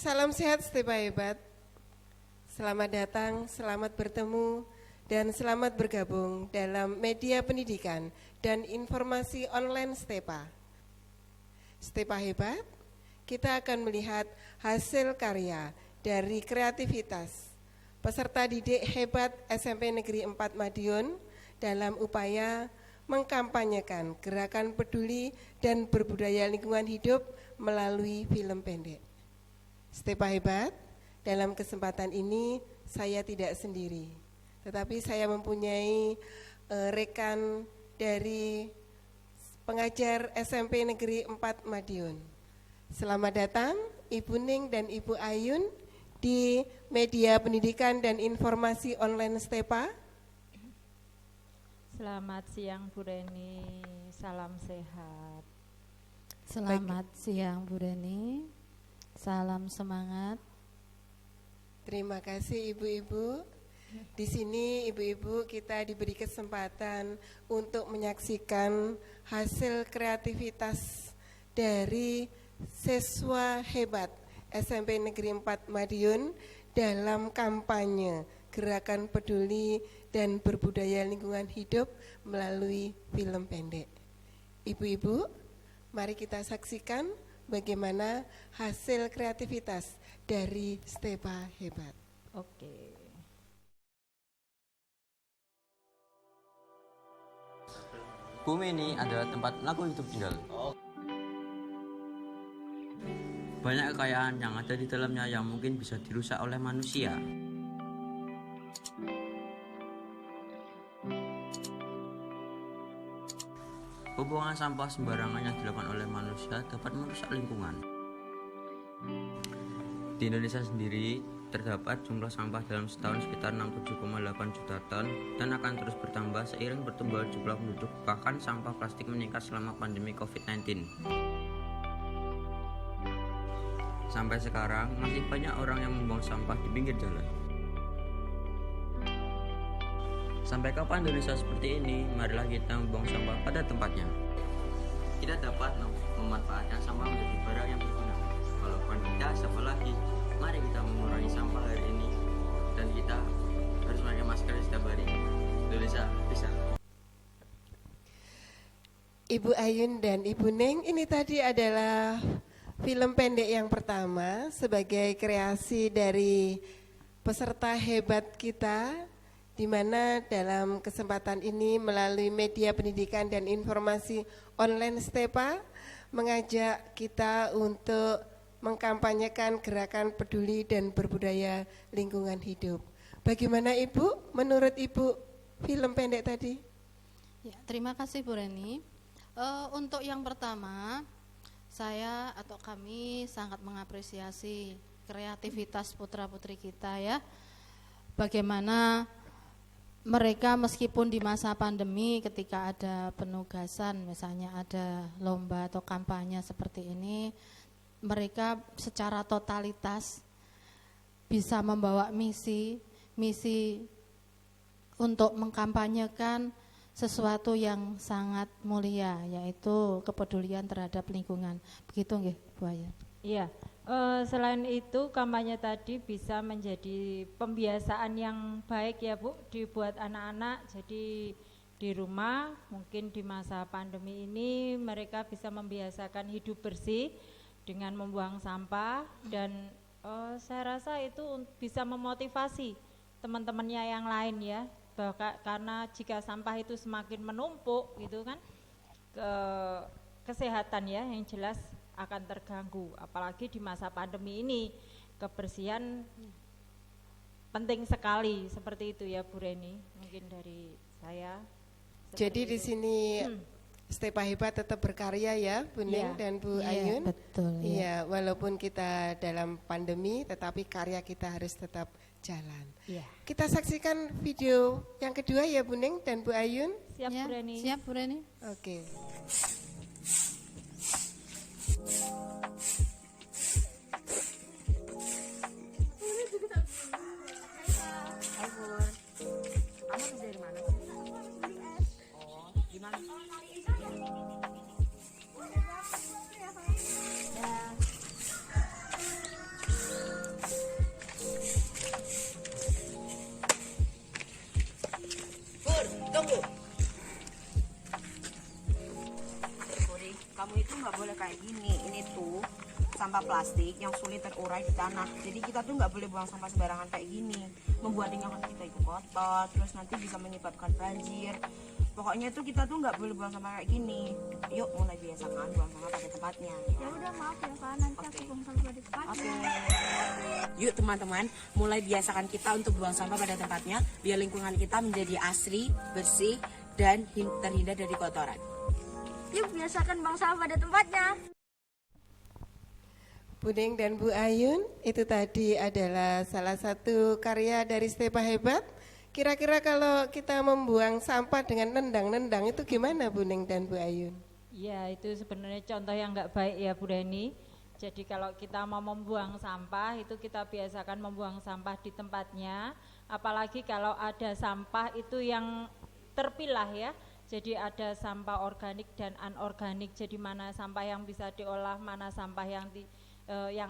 Salam sehat Stepa Hebat. Selamat datang, selamat bertemu, dan selamat bergabung dalam media pendidikan dan informasi online Stepa. Stepa Hebat, kita akan melihat hasil karya dari kreativitas peserta didik hebat SMP Negeri 4 Madiun dalam upaya mengkampanyekan gerakan peduli dan berbudaya lingkungan hidup melalui film pendek. Stepa Hebat, dalam kesempatan ini saya tidak sendiri, tetapi saya mempunyai rekan dari pengajar SMP Negeri 4 Madiun. Selamat datang Ibu Ning dan Ibu Ayun di media pendidikan dan informasi online Stepa. Selamat siang Bu Reni, salam sehat. Selamat siang Bu Reni, salam semangat. Terima kasih ibu-ibu. Di sini ibu-ibu kita diberi kesempatan untuk menyaksikan hasil kreativitas dari siswa hebat SMP Negeri 4 Madiun dalam kampanye gerakan peduli dan berbudaya lingkungan hidup melalui film pendek. Ibu-ibu, mari kita saksikan bagaimana hasil kreativitas dari Stepa Hebat. Oke. Bumi ini adalah tempat laku hidup tinggal. Banyak kekayaan yang ada di dalamnya yang mungkin bisa dirusak oleh manusia. Pembuangan sampah sembarangan yang dilakukan oleh manusia dapat merusak lingkungan. Di Indonesia sendiri, terdapat jumlah sampah dalam setahun sekitar 67,8 juta ton dan akan terus bertambah seiring bertambah jumlah penduduk, bahkan sampah plastik meningkat selama pandemi COVID-19. Sampai sekarang, masih banyak orang yang membuang sampah di pinggir jalan. Sampai kapan Indonesia seperti ini? Marilah kita membuang sampah pada tempatnya. Kita dapat memanfaatkan sampah menjadi barang yang berguna. Kalau bukan kita, siapa lagi? Mari kita mengurangi sampah hari ini. Dan kita harus memakai masker setiap hari. Indonesia bisa. Ibu Ayun dan Ibu Ning, ini tadi adalah film pendek yang pertama sebagai kreasi dari peserta hebat kita, di mana dalam kesempatan ini melalui media pendidikan dan informasi online Stepa mengajak kita untuk mengkampanyekan gerakan peduli dan berbudaya lingkungan hidup. Bagaimana Ibu, menurut Ibu film pendek tadi? Ya, terima kasih Bu Reni. Untuk yang pertama, saya atau kami sangat mengapresiasi kreativitas putra-putri kita ya. Bagaimana mereka meskipun di masa pandemi ketika ada penugasan, misalnya ada lomba atau kampanye seperti ini, mereka secara totalitas bisa membawa misi untuk mengkampanyekan sesuatu yang sangat mulia, yaitu kepedulian terhadap lingkungan. Begitu nggih, Bu Ayun? Iya, selain itu kampanye tadi bisa menjadi pembiasaan yang baik ya Bu, dibuat anak-anak. Jadi di rumah mungkin di masa pandemi ini mereka bisa membiasakan hidup bersih dengan membuang sampah, dan saya rasa itu bisa memotivasi teman-temannya yang lain ya, karena jika sampah itu semakin menumpuk gitu kan, kesehatan ya yang jelas akan terganggu, apalagi di masa pandemi ini kebersihan penting sekali, seperti itu ya Bu Reni, mungkin dari saya. Jadi di sini Stepa Hebat tetap berkarya ya Bu Ning dan Bu Ayun. Betul. Iya, walaupun kita dalam pandemi tetapi karya kita harus tetap jalan. Iya. Kita saksikan video yang kedua ya Bu Ning dan Bu Ayun. Siap Ya, Bu Reni. siap Bu Reni. Oke. Tunggu. Budi, kamu itu nggak boleh kayak gini. Ini tuh sampah plastik yang sulit terurai di tanah. Jadi kita tuh nggak boleh buang sampah sembarangan kayak gini. Membuat lingkungan kita itu kotor, terus nanti bisa menyebabkan banjir. Pokoknya tuh kita tuh nggak boleh buang sampah kayak gini. Yuk mulai biasakan buang sampah pada tempatnya. Ya udah maaf ya Kak, nanti aku buang sampah pada tempatnya. Yuk teman-teman, mulai biasakan kita untuk buang sampah pada tempatnya, biar lingkungan kita menjadi asri, bersih, dan terhindar dari kotoran. Yuk biasakan buang sampah pada tempatnya. Bu Ning dan Bu Ayun, itu tadi adalah salah satu karya dari Stepa Hebat. Kira-kira kalau kita membuang sampah dengan nendang-nendang itu gimana Bu Ning dan Bu Ayun? Ya, itu sebenarnya contoh yang nggak baik ya Bu Reni. Jadi kalau kita mau membuang sampah itu kita biasakan membuang sampah di tempatnya. Apalagi kalau ada sampah itu yang terpilah ya. Jadi ada sampah organik dan anorganik. Jadi mana sampah yang bisa diolah, mana sampah yang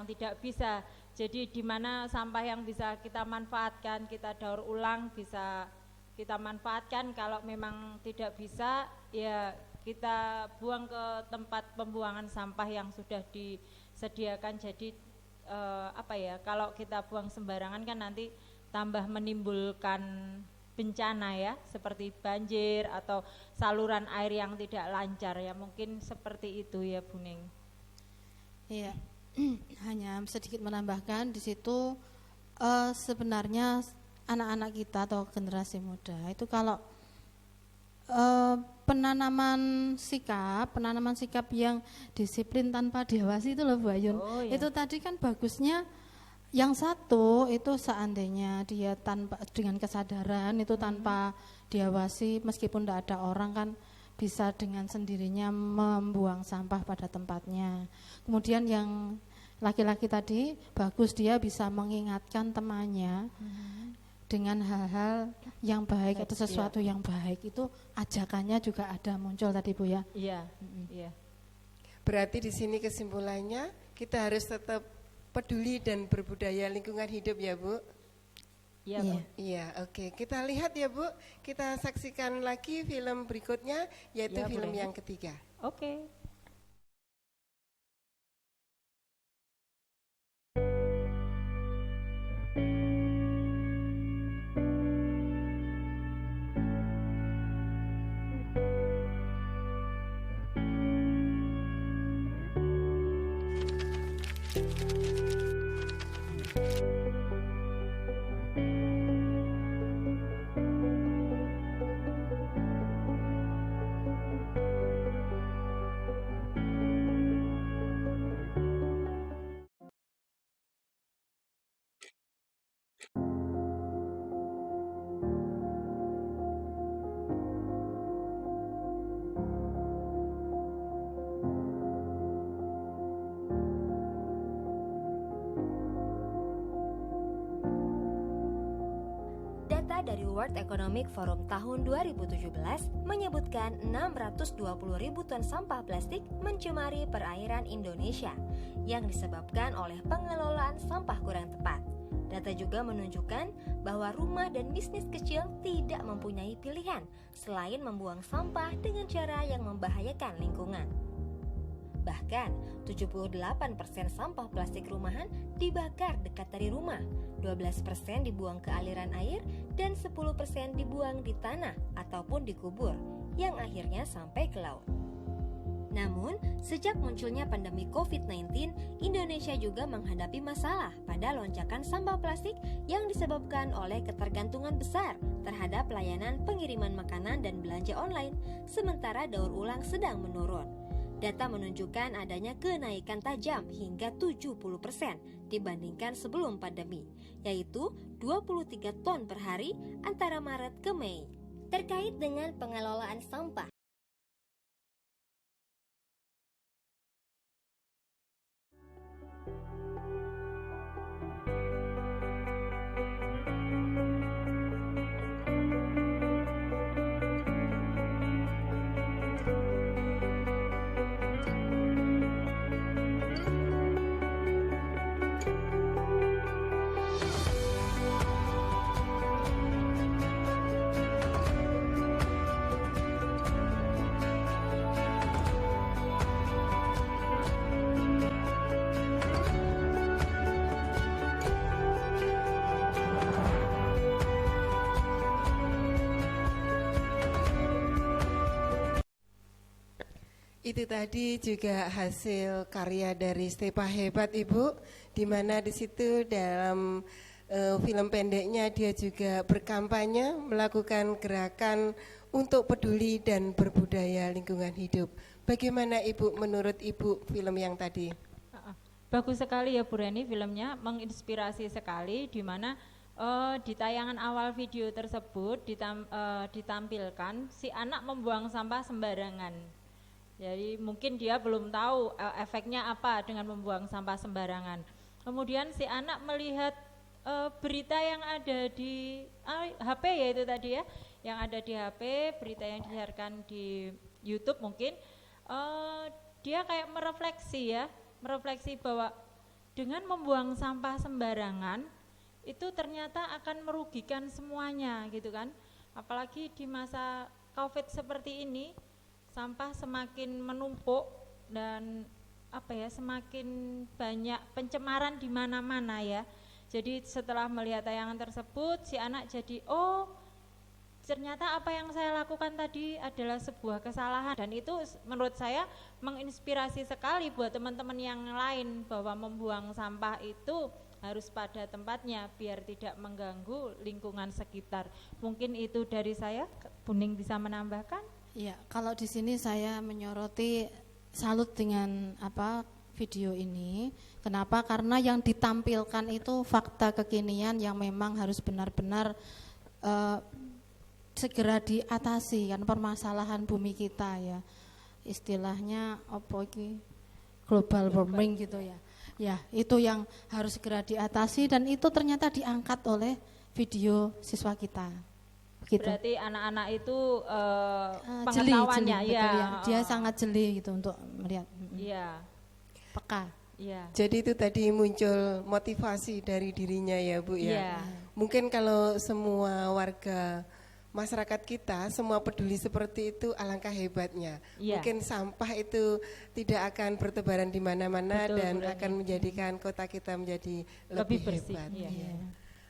tidak bisa. Jadi di mana sampah yang bisa kita manfaatkan, kita daur ulang bisa kita manfaatkan. Kalau memang tidak bisa, ya kita buang ke tempat pembuangan sampah yang sudah disediakan. Jadi kalau kita buang sembarangan kan nanti tambah menimbulkan bencana ya, seperti banjir atau saluran air yang tidak lancar ya, mungkin seperti itu ya Bu Ning. Iya. Hanya sedikit menambahkan di situ sebenarnya anak-anak kita atau generasi muda itu kalau penanaman sikap yang disiplin tanpa diawasi itu loh Bu Ayun. Ya. Itu tadi kan bagusnya yang satu itu seandainya dia dengan kesadaran itu tanpa diawasi meskipun tidak ada orang kan bisa dengan sendirinya membuang sampah pada tempatnya. Kemudian yang laki-laki tadi bagus dia bisa mengingatkan temannya dengan hal-hal yang baik atau sesuatu yang baik, itu ajakannya juga ada muncul tadi Bu ya. Iya. Iya. Berarti di sini kesimpulannya kita harus tetap peduli dan berbudaya lingkungan hidup ya Bu. Iya, Bu. Iya, oke. Kita lihat ya Bu, kita saksikan lagi film berikutnya yaitu Ya, film boleh. yang ketiga. Oke. Data dari World Economic Forum tahun 2017 menyebutkan 620 ribu ton sampah plastik mencemari perairan Indonesia yang disebabkan oleh pengelolaan sampah kurang tepat. Data juga menunjukkan bahwa rumah dan bisnis kecil tidak mempunyai pilihan selain membuang sampah dengan cara yang membahayakan lingkungan. Bahkan, 78% sampah plastik rumahan dibakar dekat dari rumah, 12% dibuang ke aliran air, dan 10% dibuang di tanah ataupun dikubur, yang akhirnya sampai ke laut. Namun, sejak munculnya pandemi COVID-19, Indonesia juga menghadapi masalah pada lonjakan sampah plastik yang disebabkan oleh ketergantungan besar terhadap layanan pengiriman makanan dan belanja online, sementara daur ulang sedang menurun. Data menunjukkan adanya kenaikan tajam hingga 70% dibandingkan sebelum pandemi, yaitu 23 ton per hari antara Maret ke Mei. Terkait dengan pengelolaan sampah, Itu tadi juga hasil karya dari Stepa Hebat Ibu, di mana di situ dalam film pendeknya dia juga berkampanye melakukan gerakan untuk peduli dan berbudaya lingkungan hidup. Bagaimana Ibu, menurut Ibu film yang tadi? Bagus sekali ya Bu Reni, filmnya menginspirasi sekali, di mana di tayangan awal video tersebut ditampilkan si anak membuang sampah sembarangan. Jadi mungkin dia belum tahu efeknya apa dengan membuang sampah sembarangan. Kemudian si anak melihat berita yang ada di HP ya itu tadi ya, yang ada di HP, berita yang disiarkan di YouTube mungkin, dia kayak merefleksi bahwa dengan membuang sampah sembarangan itu ternyata akan merugikan semuanya gitu kan. Apalagi di masa COVID seperti ini, sampah semakin menumpuk dan semakin banyak pencemaran di mana-mana ya. Jadi setelah melihat tayangan tersebut, si anak jadi ternyata apa yang saya lakukan tadi adalah sebuah kesalahan, dan itu menurut saya menginspirasi sekali buat teman-teman yang lain bahwa membuang sampah itu harus pada tempatnya biar tidak mengganggu lingkungan sekitar. Mungkin itu dari saya. Buning bisa menambahkan? Ya, kalau di sini saya menyoroti salut dengan video ini. Kenapa? Karena yang ditampilkan itu fakta kekinian yang memang harus benar-benar segera diatasi kan permasalahan bumi kita ya. Istilahnya global warming gitu ya. Ya, itu yang harus segera diatasi, dan itu ternyata diangkat oleh video siswa kita. Gitu. Berarti anak-anak itu pengetahuannya jeli, ya. Dia sangat jeli gitu untuk melihat. Iya. Peka. Iya. Jadi itu tadi muncul motivasi dari dirinya ya Bu ya. Iya. Mungkin kalau semua warga masyarakat kita semua peduli seperti itu, alangkah hebatnya. Iya. Mungkin sampah itu tidak akan bertebaran di mana-mana dan akan menjadikan kota kita menjadi lebih bersih. hebat. Iya.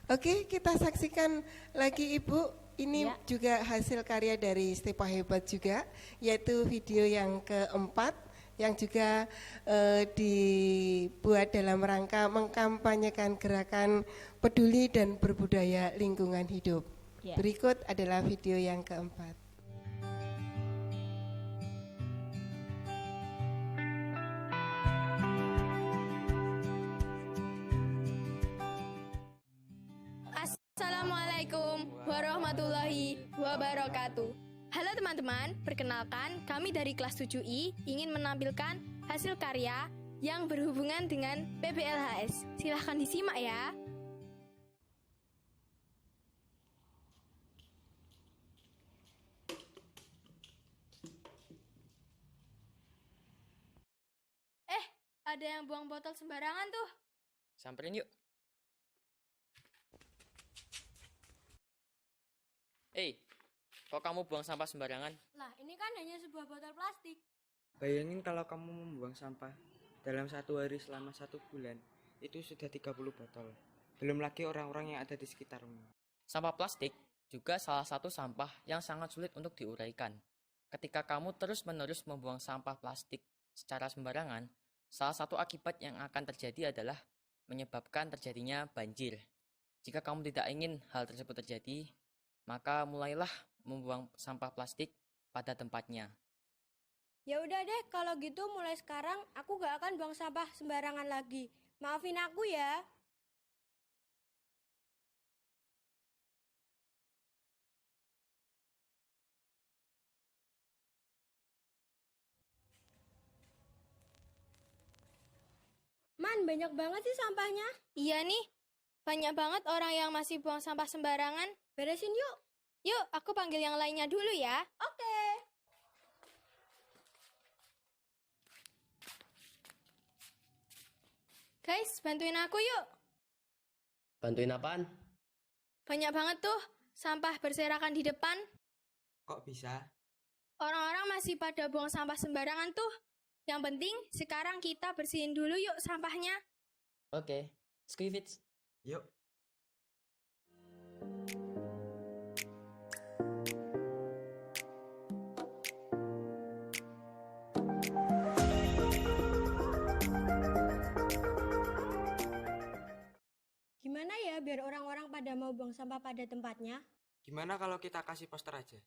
Oke, kita saksikan lagi Ibu. Ini juga hasil karya dari Stepa Hebat juga, yaitu video yang keempat yang juga dibuat dalam rangka mengkampanyekan gerakan peduli dan berbudaya lingkungan hidup. Berikut adalah video yang keempat. Assalamualaikum warahmatullahi wabarakatuh. Halo teman-teman, perkenalkan kami dari kelas 7I ingin menampilkan hasil karya yang berhubungan dengan PBLHS. Silahkan disimak ya. Ada yang buang botol sembarangan tuh. Samperin yuk. Kok kamu buang sampah sembarangan? Lah, ini kan hanya sebuah botol plastik. Bayangin kalau kamu membuang sampah dalam 1 hari selama 1 bulan, itu sudah 30 botol. Belum lagi orang-orang yang ada di sekitarmu. Sampah plastik juga salah satu sampah yang sangat sulit untuk diuraikan. Ketika kamu terus-menerus membuang sampah plastik secara sembarangan, salah satu akibat yang akan terjadi adalah menyebabkan terjadinya banjir. Jika kamu tidak ingin hal tersebut terjadi, maka mulailah membuang sampah plastik pada tempatnya. Ya udah deh, kalau gitu mulai sekarang aku gak akan buang sampah sembarangan lagi. Maafin aku ya. Man, banyak banget sih sampahnya. Iya nih, banyak banget orang yang masih buang sampah sembarangan. Beresin yuk. Yuk, aku panggil yang lainnya dulu ya. Oke. Guys, bantuin aku yuk. Bantuin apaan? Banyak banget tuh sampah berserakan di depan. Kok bisa? Orang-orang masih pada buang sampah sembarangan tuh. Yang penting sekarang kita bersihin dulu yuk sampahnya. Oke, Squivits. Yuk. mau buang sampah pada tempatnya? Gimana kalau kita kasih poster aja?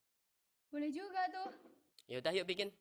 Boleh juga tuh. Yaudah yuk bikin.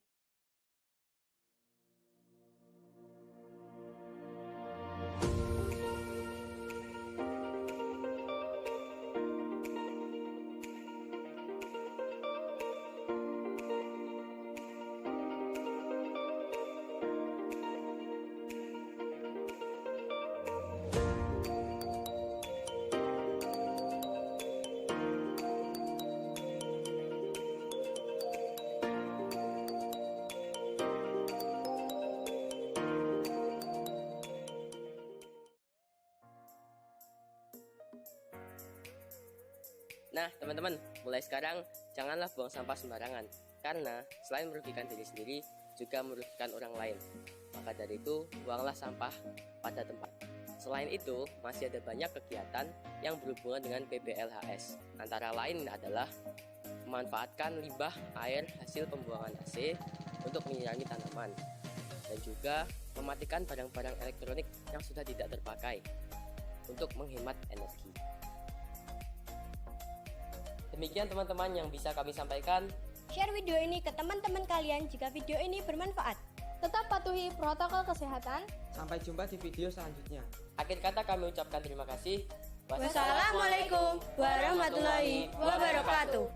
Nah, teman-teman, mulai sekarang janganlah buang sampah sembarangan, karena selain merugikan diri sendiri, juga merugikan orang lain. Maka dari itu, buanglah sampah pada tempat. Selain itu, masih ada banyak kegiatan yang berhubungan dengan PBLHS. Antara lain adalah memanfaatkan limbah air hasil pembuangan AC untuk menyirami tanaman, dan juga mematikan barang-barang elektronik yang sudah tidak terpakai untuk menghemat energi. Demikian teman-teman yang bisa kami sampaikan. Share video ini ke teman-teman kalian jika video ini bermanfaat. Tetap patuhi protokol kesehatan. Sampai jumpa di video selanjutnya. Akhir kata kami ucapkan terima kasih. Wassalamualaikum warahmatullahi wabarakatuh.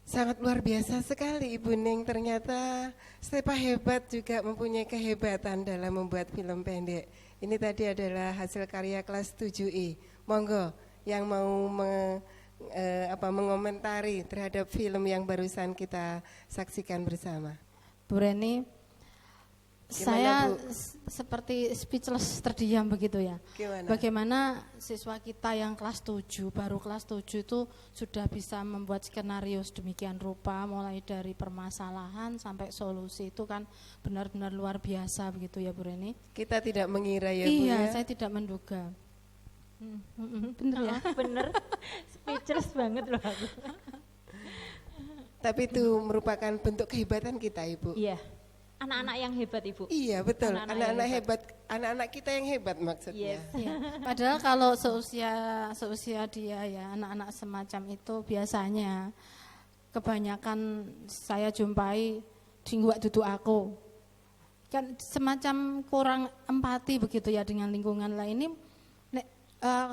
Sangat luar biasa sekali Ibu Ning, ternyata Stepa hebat juga mempunyai kehebatan dalam membuat film pendek. Ini tadi adalah hasil karya kelas 7I. Monggo yang mau mengomentari terhadap film yang barusan kita saksikan bersama. Bu Reni, Gimana, saya Bu? seperti speechless, terdiam begitu ya. Gimana? Bagaimana siswa kita yang kelas 7, baru kelas 7 itu sudah bisa membuat skenario sedemikian rupa, mulai dari permasalahan sampai solusi, itu kan benar-benar luar biasa begitu ya Bu Reni. Kita tidak mengira ya Bu Iya, ya. saya tidak menduga. Bener ya? Bener, speechless banget loh aku. Tapi itu merupakan bentuk kehebatan kita Ibu. Iya, anak-anak yang hebat Ibu. Iya betul, Anak-anak anak-anak yang hebat, anak-anak kita yang hebat maksudnya. Yes. Ya. Padahal kalau seusia dia ya, anak-anak semacam itu biasanya kebanyakan saya jumpai dingguak duduk aku. Kan semacam kurang empati begitu ya dengan lingkungan lah. Ini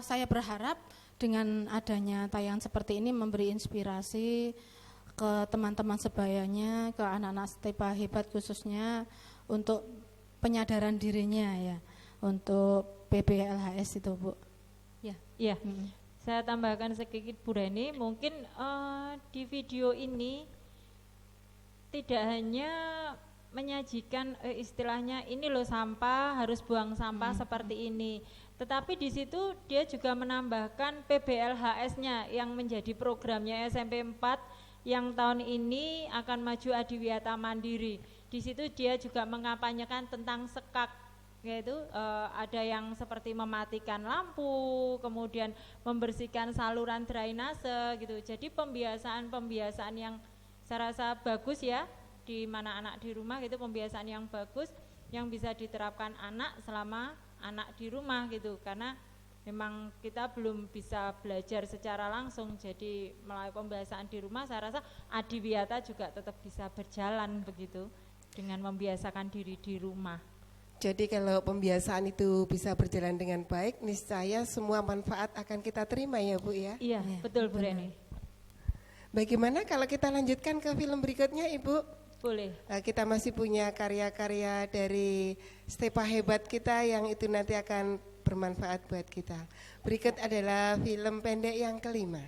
saya berharap dengan adanya tayangan seperti ini memberi inspirasi ke teman-teman sebayanya, ke anak-anak Stepa hebat khususnya untuk penyadaran dirinya ya, untuk PBLHS itu Bu. Ya. Iya. Saya tambahkan sedikit Bu Reni, mungkin di video ini tidak hanya menyajikan istilahnya ini loh sampah, harus buang sampah seperti ini. Tetapi di situ dia juga menambahkan PBLHS-nya yang menjadi programnya SMP 4 yang tahun ini akan maju adiwiyata mandiri. Di situ dia juga mengampanyekan tentang sekak, yaitu ada yang seperti mematikan lampu, kemudian membersihkan saluran drainase gitu. Jadi pembiasaan yang saya rasa bagus ya, di mana anak di rumah gitu, pembiasaan yang bagus yang bisa diterapkan anak selama anak di rumah gitu, karena memang kita belum bisa belajar secara langsung, jadi melalui pembiasaan di rumah saya rasa adiwiyata juga tetap bisa berjalan begitu dengan membiasakan diri di rumah. Jadi kalau pembiasaan itu bisa berjalan dengan baik, niscaya semua manfaat akan kita terima ya Bu ya. Iya, betul Bu Reni. Bagaimana kalau kita lanjutkan ke film berikutnya Ibu? Boleh. Kita masih punya karya-karya dari Stepa hebat kita yang itu nanti akan bermanfaat buat kita. Berikut adalah film pendek yang kelima.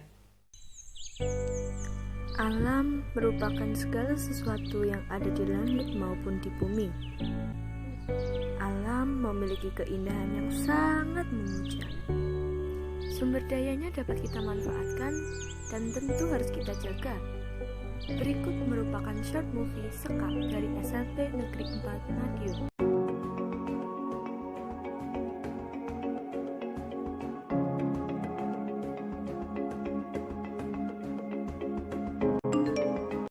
Alam merupakan segala sesuatu yang ada di langit maupun di bumi. Alam memiliki keindahan yang sangat memuja. Sumber dayanya dapat kita manfaatkan dan tentu harus kita jaga. Berikut merupakan short movie Sekak dari SMP Negeri 4 Madiun.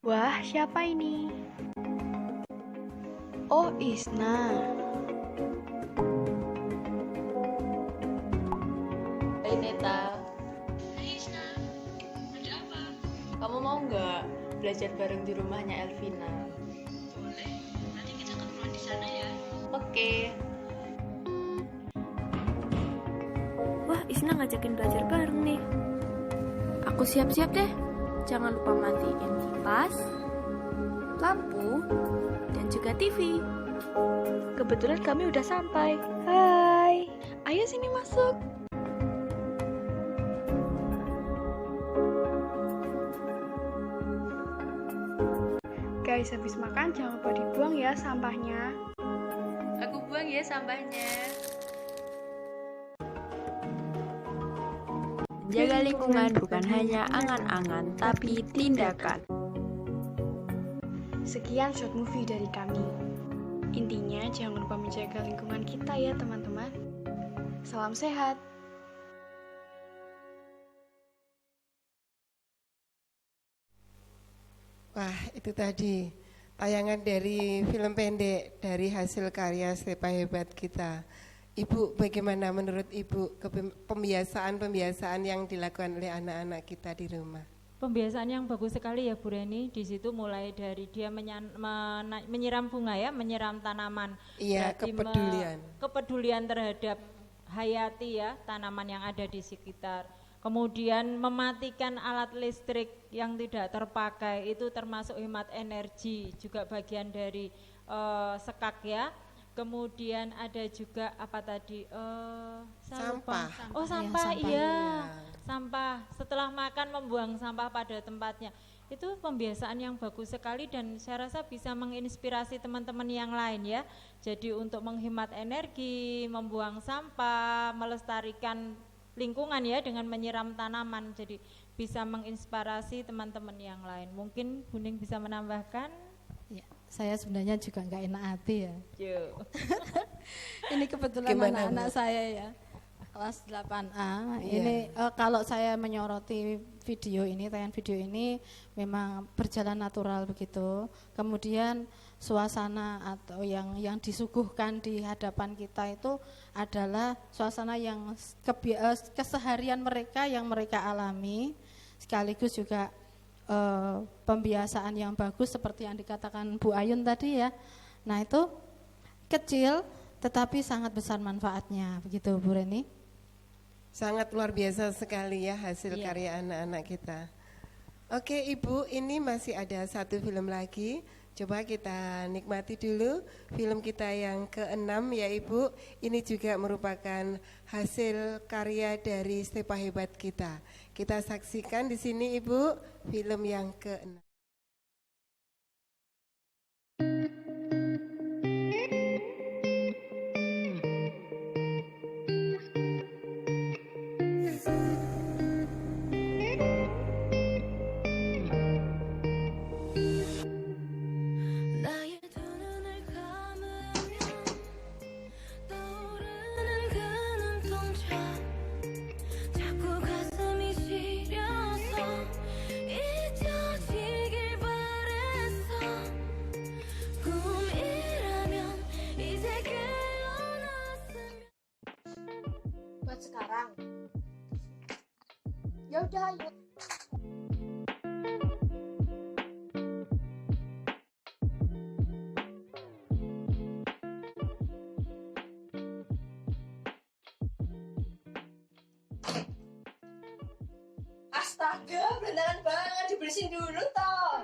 Wah, siapa ini? Oh, Isna. Ini Kamu mau nggak belajar bareng di rumahnya Elvina? Boleh, nanti kita ketemuan di sana ya. Oke. Wah, Isna ngajakin belajar bareng nih. Aku siap-siap deh. Jangan lupa matiin kipas, lampu, dan juga TV. Kebetulan kami udah sampai. Hai, ayo sini masuk. Guys, habis makan jangan lupa dibuang ya sampahnya. Aku buang ya sampahnya. Jaga lingkungan bukan hanya angan-angan, tapi tindakan. Sekian short movie dari kami. Intinya jangan lupa menjaga lingkungan kita ya teman-teman. Salam sehat. Wah, itu tadi tayangan dari film pendek dari hasil karya Stepa Hebat kita. Ibu, bagaimana menurut Ibu pembiasaan-pembiasaan yang dilakukan oleh anak-anak kita di rumah? Pembiasaan yang bagus sekali ya Bu Reni. Di situ mulai dari dia menyiram bunga ya, menyiram tanaman. Iya, kepedulian. Kepedulian terhadap hayati ya, tanaman yang ada di sekitar. Kemudian mematikan alat listrik yang tidak terpakai, itu termasuk hemat energi, juga bagian dari sekak ya. Kemudian ada juga apa tadi? Sampah. Oh sampah, iya. Sampah. Setelah makan membuang sampah pada tempatnya. Itu pembiasaan yang bagus sekali dan saya rasa bisa menginspirasi teman-teman yang lain ya. Jadi untuk menghemat energi, membuang sampah, melestarikan lingkungan ya dengan menyiram tanaman. Jadi bisa menginspirasi teman-teman yang lain. Mungkin Bu Ning bisa menambahkan? Ya, saya sebenarnya juga nggak enak hati ya. Ini kebetulan anak-anak saya ya, kelas 8A. Ini kalau saya menyoroti video ini, tayangan video ini memang berjalan natural begitu. Kemudian suasana atau yang disuguhkan di hadapan kita itu adalah suasana yang keseharian mereka yang mereka alami, sekaligus juga pembiasaan yang bagus seperti yang dikatakan Bu Ayun tadi ya. Nah itu kecil tetapi sangat besar manfaatnya, begitu Bu Reni? Sangat luar biasa sekali ya hasil karya anak-anak kita. Oke Ibu, ini masih ada satu film lagi. Coba kita nikmati dulu film kita yang ke-6 ya Ibu. Ini juga merupakan hasil karya dari Stepa Hebat kita. Kita saksikan di sini Ibu, film yang ke-6. Sekarang ya udah ayo. Astaga, berantakan banget, dibersihin dulu toh.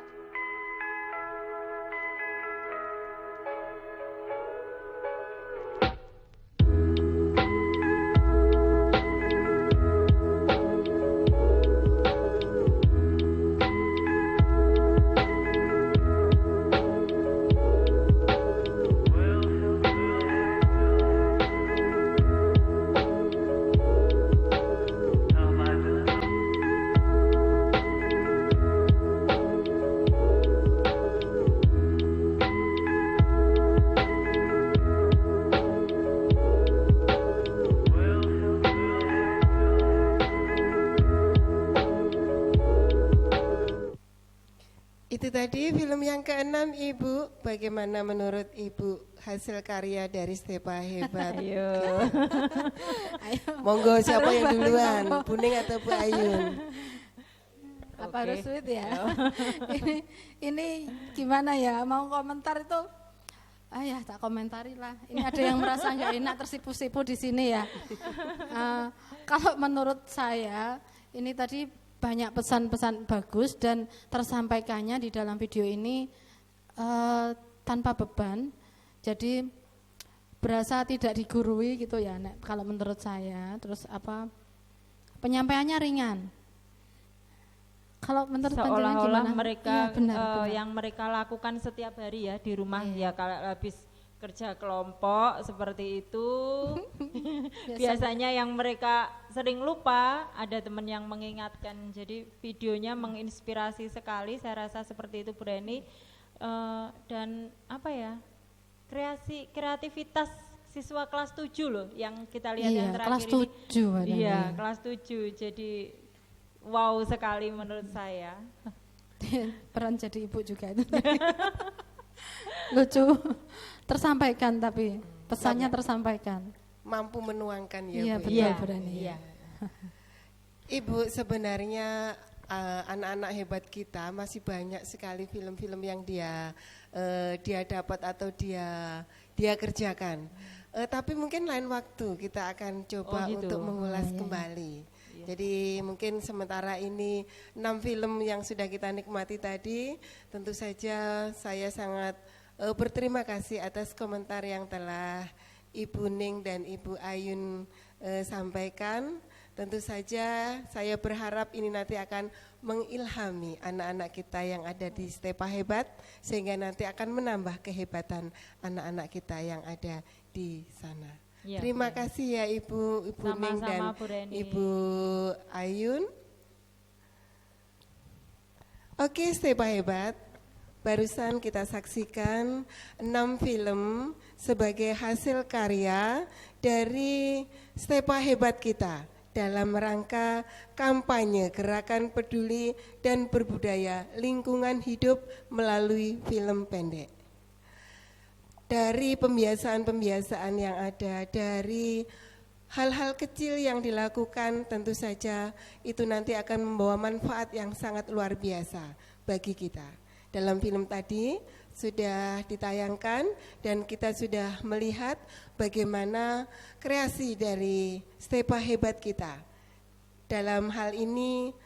Itu tadi film yang ke-6 Ibu. Bagaimana menurut Ibu hasil karya dari Stepa Hebat? Ayo. Monggo siapa yang duluan, Bu Ning atau Bu Ayun? Apa harus sweet ya? ini gimana ya? Mau komentar itu? Ya tak komentari lah. Ini ada yang merasa nggak enak tersipu-sipu di sini ya. Kalau menurut saya ini tadi banyak pesan-pesan bagus dan tersampaikannya di dalam video ini tanpa beban. Jadi berasa tidak digurui gitu ya, Nek, kalau menurut saya. Terus penyampaiannya ringan. Kalau menurut seolah-olah mereka benar. yang mereka lakukan setiap hari ya di rumah ya kalau habis kerja kelompok seperti itu biasanya yang mereka sering lupa, ada teman yang mengingatkan. Jadi videonya menginspirasi sekali, saya rasa seperti itu Bu Reni. Dan kreativitas siswa kelas 7 loh yang kita lihat yang terakhir kelas 7 ini. Iya, kelas 7. Jadi wow sekali menurut saya. Peran jadi ibu juga itu. Lucu. Tersampaikan tapi pesannya tersampaikan. Mampu menuangkan ya, iya, Bu. Iya, betul berani. Iya. Ibu, sebenarnya anak-anak hebat kita masih banyak sekali film-film yang dia dapat atau dia kerjakan. Tapi mungkin lain waktu kita akan coba untuk mengulas kembali. Jadi mungkin sementara ini 6 film yang sudah kita nikmati tadi, tentu saja saya sangat berterima kasih atas komentar yang telah Ibu Ning dan Ibu Ayun sampaikan. Tentu saja saya berharap ini nanti akan mengilhami anak-anak kita yang ada di Stepa Hebat, sehingga nanti akan menambah kehebatan anak-anak kita yang ada di sana. Ya, terima kasih ya Ibu Ning dan Ibu Ayun. Oke, Stepa Hebat, barusan kita saksikan 6 film sebagai hasil karya dari Stepa Hebat kita dalam rangka kampanye Gerakan Peduli dan Berbudaya Lingkungan Hidup melalui film pendek. Dari pembiasaan-pembiasaan yang ada, dari hal-hal kecil yang dilakukan, tentu saja itu nanti akan membawa manfaat yang sangat luar biasa bagi kita. Dalam film tadi sudah ditayangkan dan kita sudah melihat bagaimana kreasi dari Stepa Hebat kita. Dalam hal ini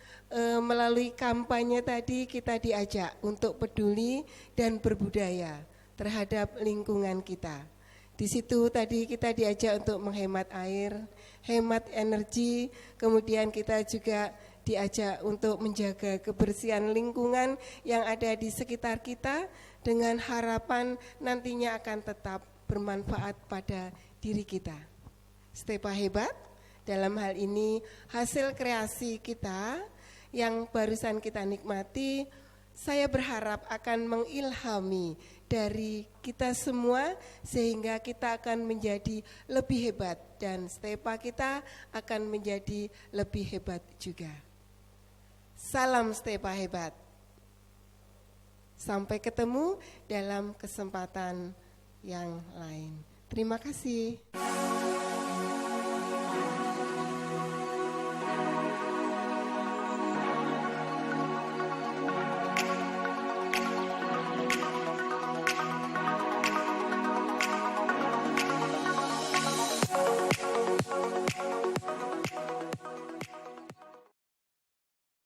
melalui kampanye tadi kita diajak untuk peduli dan berbudaya terhadap lingkungan kita. Di situ tadi kita diajak untuk menghemat air, hemat energi, kemudian kita juga diajak untuk menjaga kebersihan lingkungan yang ada di sekitar kita dengan harapan nantinya akan tetap bermanfaat pada diri kita. Stepa Hebat dalam hal ini hasil kreasi kita yang barusan kita nikmati, saya berharap akan mengilhami dari kita semua sehingga kita akan menjadi lebih hebat dan Stepa kita akan menjadi lebih hebat juga. Salam Stepa Hebat. Sampai ketemu dalam kesempatan yang lain. Terima kasih.